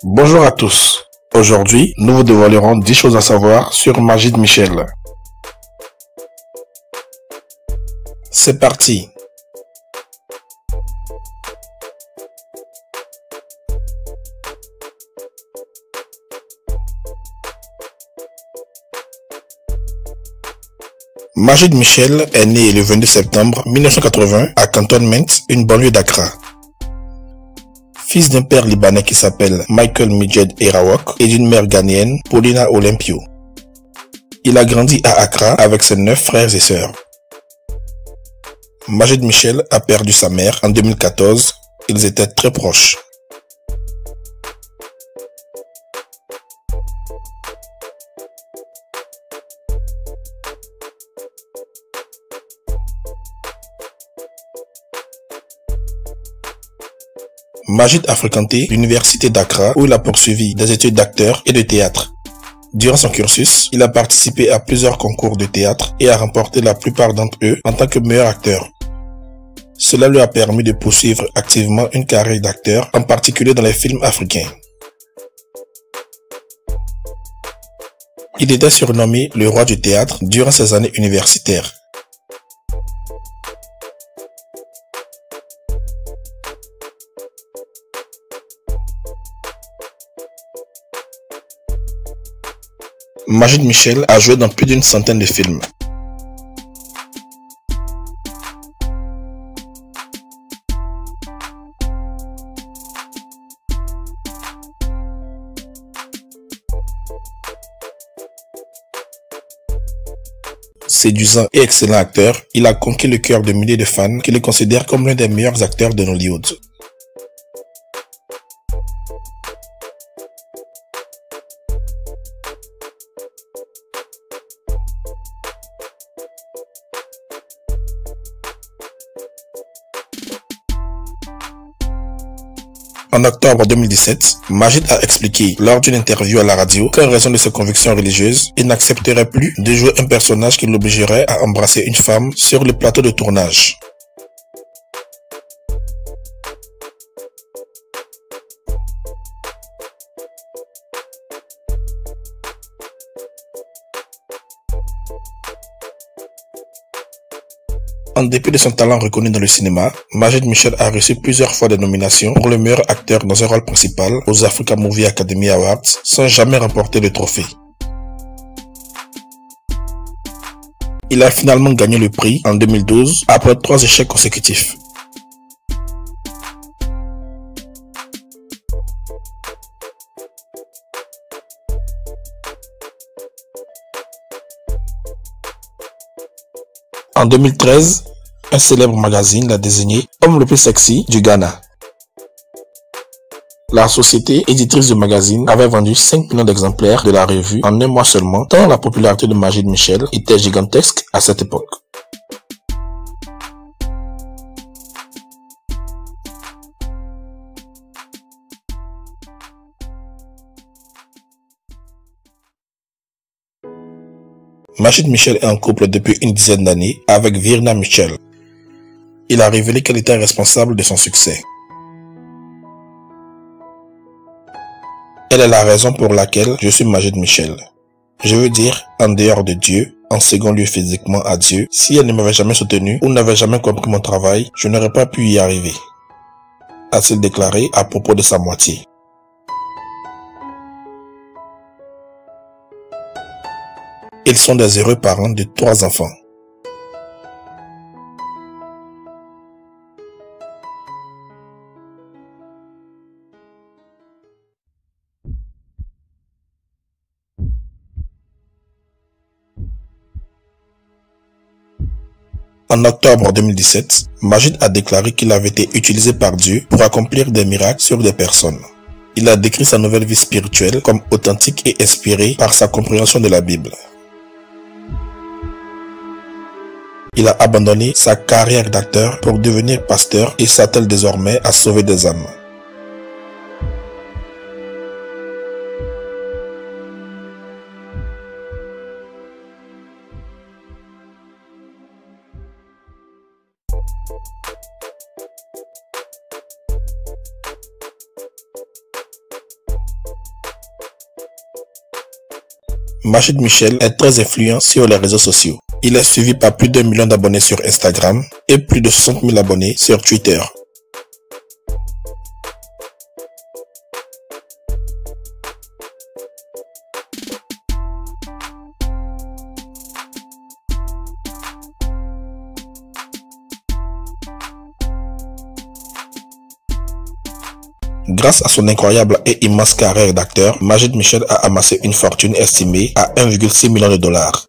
Bonjour à tous. Aujourd'hui, nous vous dévoilerons 10 choses à savoir sur Majid Michel. C'est parti. Majid Michel est né le 22 septembre 1980 à Cantonment, une banlieue d'Accra. Fils d'un père libanais qui s'appelle Michael Midjed Erawok et d'une mère ghanéenne, Paulina Olympio. Il a grandi à Accra avec ses 9 frères et sœurs. Majid Michel a perdu sa mère en 2014, ils étaient très proches. Majid a fréquenté l'université d'Accra où il a poursuivi des études d'acteur et de théâtre. Durant son cursus, il a participé à plusieurs concours de théâtre et a remporté la plupart d'entre eux en tant que meilleur acteur. Cela lui a permis de poursuivre activement une carrière d'acteur, en particulier dans les films africains. Il était surnommé le roi du théâtre durant ses années universitaires. Majid Michel a joué dans plus d'une centaine de films. Séduisant et excellent acteur, il a conquis le cœur de milliers de fans qui le considèrent comme l'un des meilleurs acteurs de Hollywood. En octobre 2017, Majid a expliqué lors d'une interview à la radio qu'en raison de ses convictions religieuses, il n'accepterait plus de jouer un personnage qui l'obligerait à embrasser une femme sur le plateau de tournage. En dépit de son talent reconnu dans le cinéma, Majid Michel a reçu plusieurs fois des nominations pour le meilleur acteur dans un rôle principal aux Africa Movie Academy Awards sans jamais remporter le trophée. Il a finalement gagné le prix en 2012 après 3 échecs consécutifs. En 2013, un célèbre magazine l'a désigné homme le plus sexy du Ghana. La société éditrice du magazine avait vendu 5 millions d'exemplaires de la revue en un mois seulement, tant la popularité de Majid Michel était gigantesque à cette époque. Majid Michel est en couple depuis une dizaine d'années avec Virna Michel. Il a révélé qu'elle était responsable de son succès. Elle est la raison pour laquelle je suis Majid Michel. Je veux dire, en dehors de Dieu, en second lieu physiquement à Dieu, si elle ne m'avait jamais soutenu ou n'avait jamais compris mon travail, je n'aurais pas pu y arriver, a-t-il déclaré à propos de sa moitié. Ils sont des heureux parents de 3 enfants. En octobre 2017, Majid a déclaré qu'il avait été utilisé par Dieu pour accomplir des miracles sur des personnes. Il a décrit sa nouvelle vie spirituelle comme authentique et inspirée par sa compréhension de la Bible. Il a abandonné sa carrière d'acteur pour devenir pasteur et s'attelle désormais à sauver des âmes. Majid Michel est très influent sur les réseaux sociaux. Il est suivi par plus d'1 million d'abonnés sur Instagram et plus de 60 000 abonnés sur Twitter. Grâce à son incroyable et immense carrière d'acteur, Majid Michel a amassé une fortune estimée à 1,6 million de dollars.